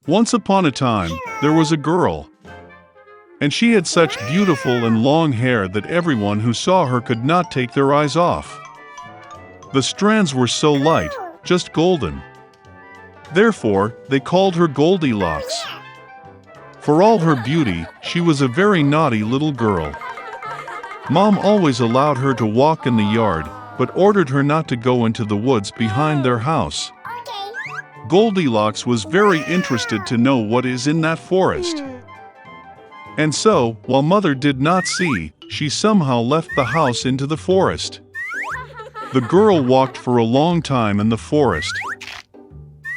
Once upon a time, there was a girl, and she had such beautiful and long hair that everyone who saw her could not take their eyes off. The strands were so light, just golden. Therefore, they called her Goldilocks. For all her beauty, she was a very naughty little girl. Mom always allowed her to walk in the yard, but ordered her not to go into the woods behind their house. Goldilocks was very interested to know what is in that forest. And so, while Mother did not see, she somehow left the house into the forest. The girl walked for a long time in the forest.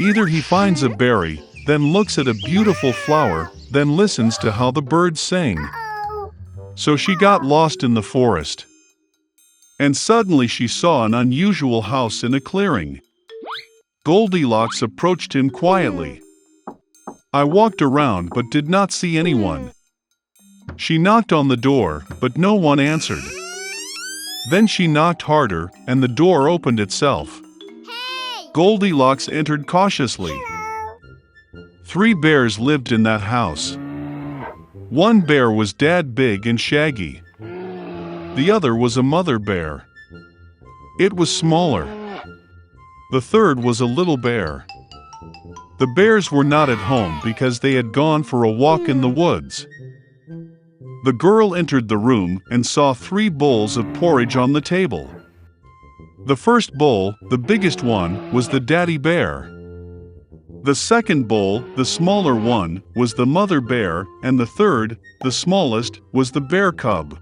Either he finds a berry, then looks at a beautiful flower, then listens to how the birds sing. So she got lost in the forest. And suddenly she saw an unusual house in a clearing. Goldilocks approached him quietly. I walked around but did not see anyone. She knocked on the door, but no one answered. Then she knocked harder, and the door opened itself. Goldilocks entered cautiously. 3 bears lived in that house. One bear was dad big and shaggy. The other was a mother bear. It was smaller. The third was a little bear. The bears were not at home because they had gone for a walk in the woods. The girl entered the room and saw 3 bowls of porridge on the table. The first bowl, the biggest one, was the daddy bear. The second bowl, the smaller one, was the mother bear, and the third, the smallest, was the bear cub.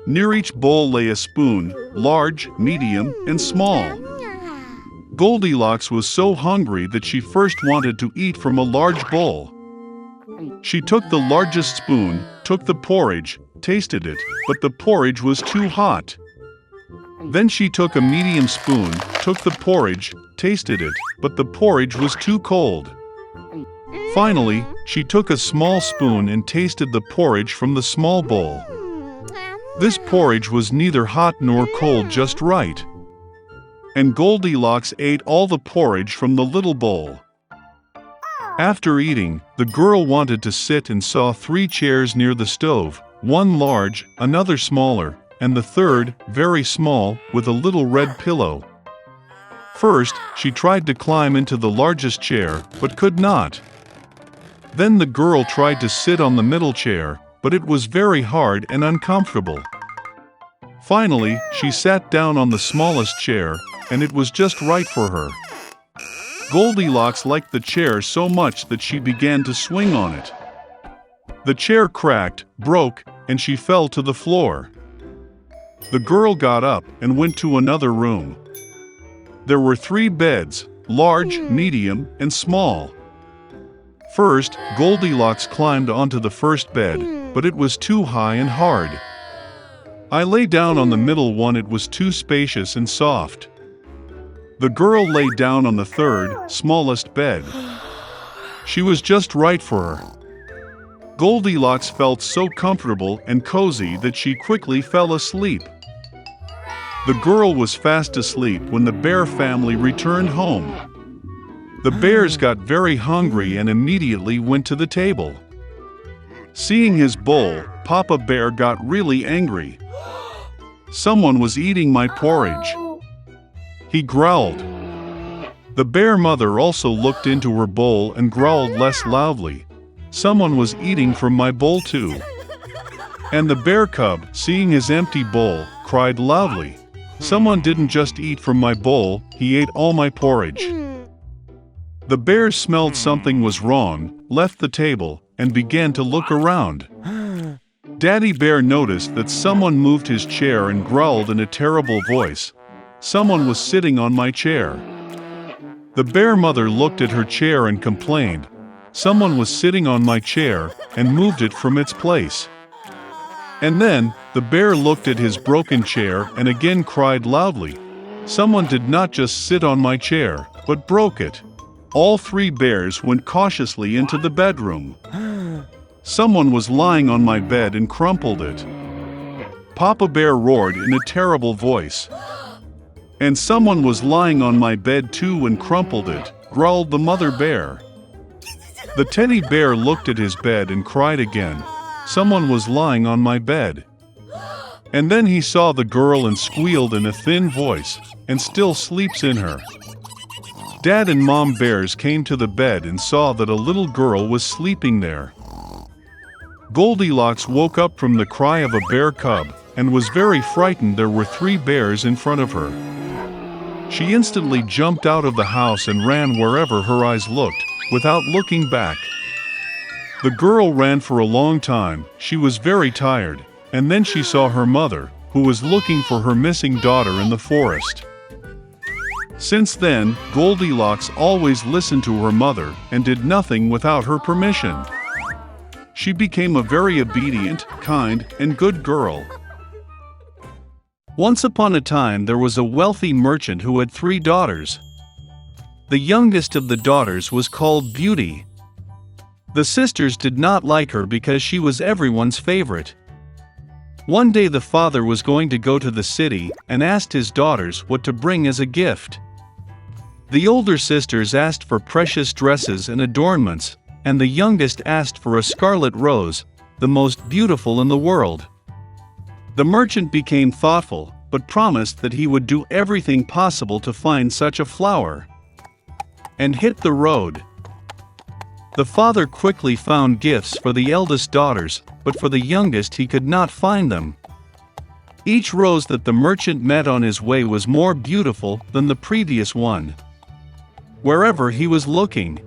Near each bowl lay a spoon, large, medium, and small. Goldilocks was so hungry that she first wanted to eat from a large bowl. She took the largest spoon, took the porridge, tasted it, but the porridge was too hot. Then she took a medium spoon, took the porridge, tasted it, but the porridge was too cold. Finally, she took a small spoon and tasted the porridge from the small bowl. This porridge was neither hot nor cold, just right. And Goldilocks ate all the porridge from the little bowl. After eating, the girl wanted to sit and saw 3 chairs near the stove, one large, another smaller, and the third, very small, with a little red pillow. First, she tried to climb into the largest chair, but could not. Then the girl tried to sit on the middle chair, but it was very hard and uncomfortable. Finally, she sat down on the smallest chair, and it was just right for her. Goldilocks liked the chair so much that she began to swing on it. The chair cracked, broke, and she fell to the floor. The girl got up and went to another room. There were 3 beds, large, medium, and small. First, Goldilocks climbed onto the first bed, but it was too high and hard. I lay down on the middle one, it was too spacious and soft. The girl lay down on the third, smallest bed. She was just right for her. Goldilocks felt so comfortable and cozy that she quickly fell asleep. The girl was fast asleep when the bear family returned home. The bears got very hungry and immediately went to the table. Seeing his bowl, Papa Bear got really angry. Someone was eating my porridge. He growled. The bear mother also looked into her bowl and growled less loudly. Someone was eating from my bowl too. And the bear cub, seeing his empty bowl, cried loudly. Someone didn't just eat from my bowl, he ate all my porridge. The bears smelled something was wrong, left the table, and began to look around. Daddy Bear noticed that someone moved his chair and growled in a terrible voice. Someone was sitting on my chair. The bear mother looked at her chair and complained. Someone was sitting on my chair and moved it from its place. And then, the bear looked at his broken chair and again cried loudly. Someone did not just sit on my chair, but broke it. All 3 bears went cautiously into the bedroom. Someone was lying on my bed and crumpled it. Papa Bear roared in a terrible voice. And someone was lying on my bed too and crumpled it, growled the mother bear. The teddy bear looked at his bed and cried again. Someone was lying on my bed. And then he saw the girl and squealed in a thin voice, and still sleeps in her. Dad and Mom bears came to the bed and saw that a little girl was sleeping there. Goldilocks woke up from the cry of a bear cub, and was very frightened. There were 3 bears in front of her. She instantly jumped out of the house and ran wherever her eyes looked, without looking back. The girl ran for a long time. She was very tired, and then she saw her mother, who was looking for her missing daughter in the forest. Since then, Goldilocks always listened to her mother and did nothing without her permission. She became a very obedient, kind, and good girl. Once upon a time there was a wealthy merchant who had 3 daughters. The youngest of the daughters was called Beauty. The sisters did not like her because she was everyone's favorite. One day the father was going to go to the city and asked his daughters what to bring as a gift. The older sisters asked for precious dresses and adornments, and the youngest asked for a scarlet rose, the most beautiful in the world. The merchant became thoughtful, but promised that he would do everything possible to find such a flower. And hit the road. The father quickly found gifts for the eldest daughters, but for the youngest he could not find them. Each rose that the merchant met on his way was more beautiful than the previous one, wherever he was looking.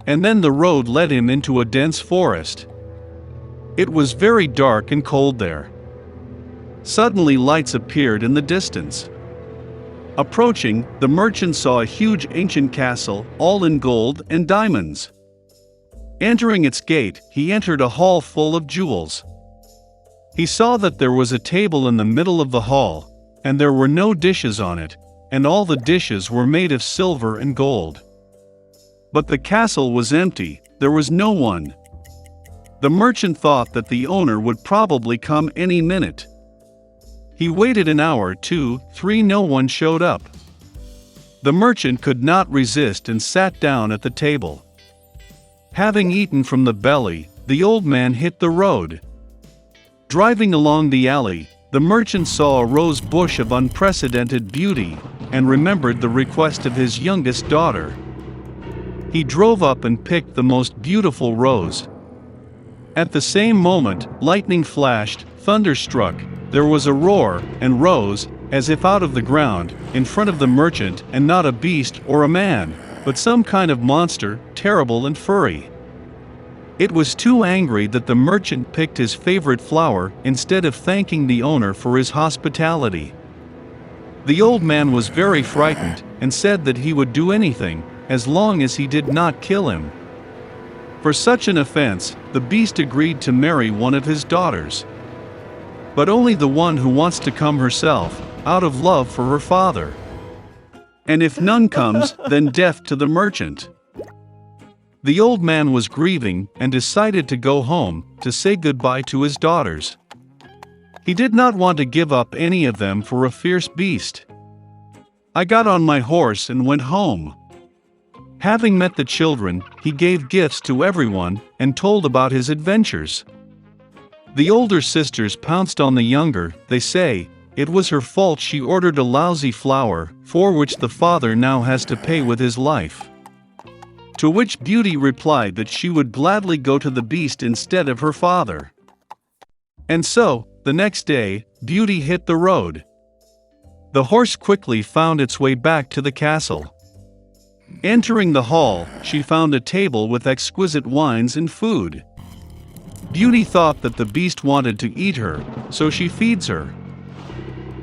And then the road led him into a dense forest. It was very dark and cold there. Suddenly lights appeared in the distance. Approaching, the merchant saw a huge ancient castle, all in gold and diamonds. Entering its gate, he entered a hall full of jewels. He saw that there was a table in the middle of the hall, and there were no dishes on it, and all the dishes were made of silver and gold. But the castle was empty, there was no one. The merchant thought that the owner would probably come any minute. He waited an hour, 2, 3, no one showed up. The merchant could not resist and sat down at the table. Having eaten from the belly, the old man hit the road. Driving along the alley, the merchant saw a rose bush of unprecedented beauty, and remembered the request of his youngest daughter. He drove up and picked the most beautiful rose. At the same moment, lightning flashed, thunder struck, there was a roar, and rose, as if out of the ground, in front of the merchant, and not a beast or a man, but some kind of monster, terrible and furry. It was too angry that the merchant picked his favorite flower instead of thanking the owner for his hospitality. The old man was very frightened, and said that he would do anything, as long as he did not kill him. For such an offense, the beast agreed to marry one of his daughters. But only the one who wants to come herself, out of love for her father. And if none comes, then death to the merchant. The old man was grieving and decided to go home, to say goodbye to his daughters. He did not want to give up any of them for a fierce beast. I got on my horse and went home. Having met the children, he gave gifts to everyone, and told about his adventures. The older sisters pounced on the younger, they say, it was her fault she ordered a lousy flower, for which the father now has to pay with his life. To which Beauty replied that she would gladly go to the beast instead of her father. And so, the next day, Beauty hit the road. The horse quickly found its way back to the castle. Entering the hall, she found a table with exquisite wines and food. Beauty thought that the beast wanted to eat her, so she feeds her.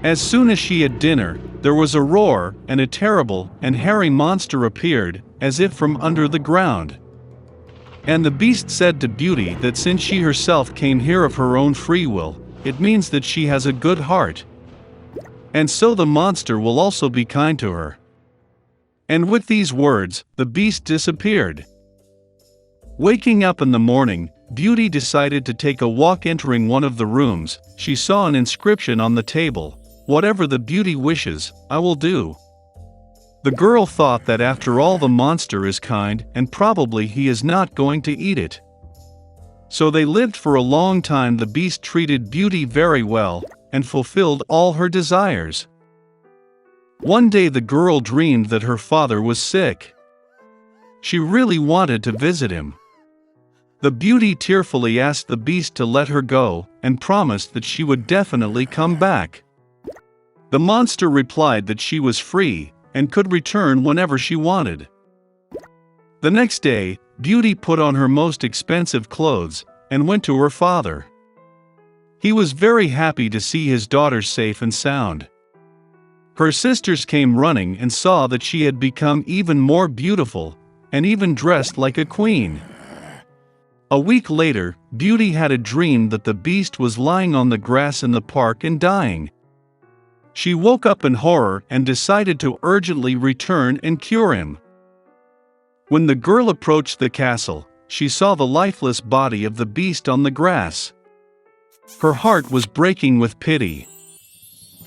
As soon as she had dinner, there was a roar, and a terrible and hairy monster appeared, as if from under the ground. And the beast said to Beauty that since she herself came here of her own free will, it means that she has a good heart. And so the monster will also be kind to her. And with these words, the beast disappeared. Waking up in the morning, Beauty decided to take a walk. Entering one of the rooms, she saw an inscription on the table, "Whatever the beauty wishes, I will do." The girl thought that after all the monster is kind and probably he is not going to eat it. So they lived for a long time. The beast treated Beauty very well and fulfilled all her desires. One day the girl dreamed that her father was sick. She really wanted to visit him. The Beauty tearfully asked the beast to let her go and promised that she would definitely come back. The monster replied that she was free and could return whenever she wanted. The next day, Beauty put on her most expensive clothes and went to her father. He was very happy to see his daughter safe and sound. Her sisters came running and saw that she had become even more beautiful and even dressed like a queen. A week later, Beauty had a dream that the beast was lying on the grass in the park and dying. She woke up in horror and decided to urgently return and cure him. When the girl approached the castle, she saw the lifeless body of the beast on the grass. Her heart was breaking with pity.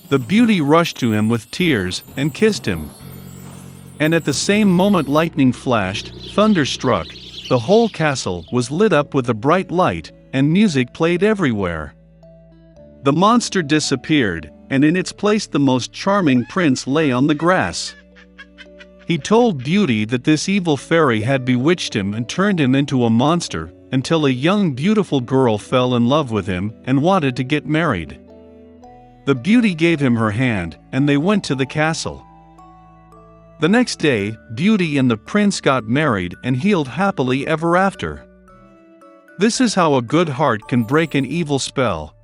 The Beauty rushed to him with tears and kissed him. And at the same moment lightning flashed, thunder struck, the whole castle was lit up with a bright light, and music played everywhere. The monster disappeared, and in its place the most charming prince lay on the grass. He told Beauty that this evil fairy had bewitched him and turned him into a monster, until a young beautiful girl fell in love with him and wanted to get married. The Beauty gave him her hand, and they went to the castle. The next day, Beauty and the prince got married and healed happily ever after. This is how a good heart can break an evil spell.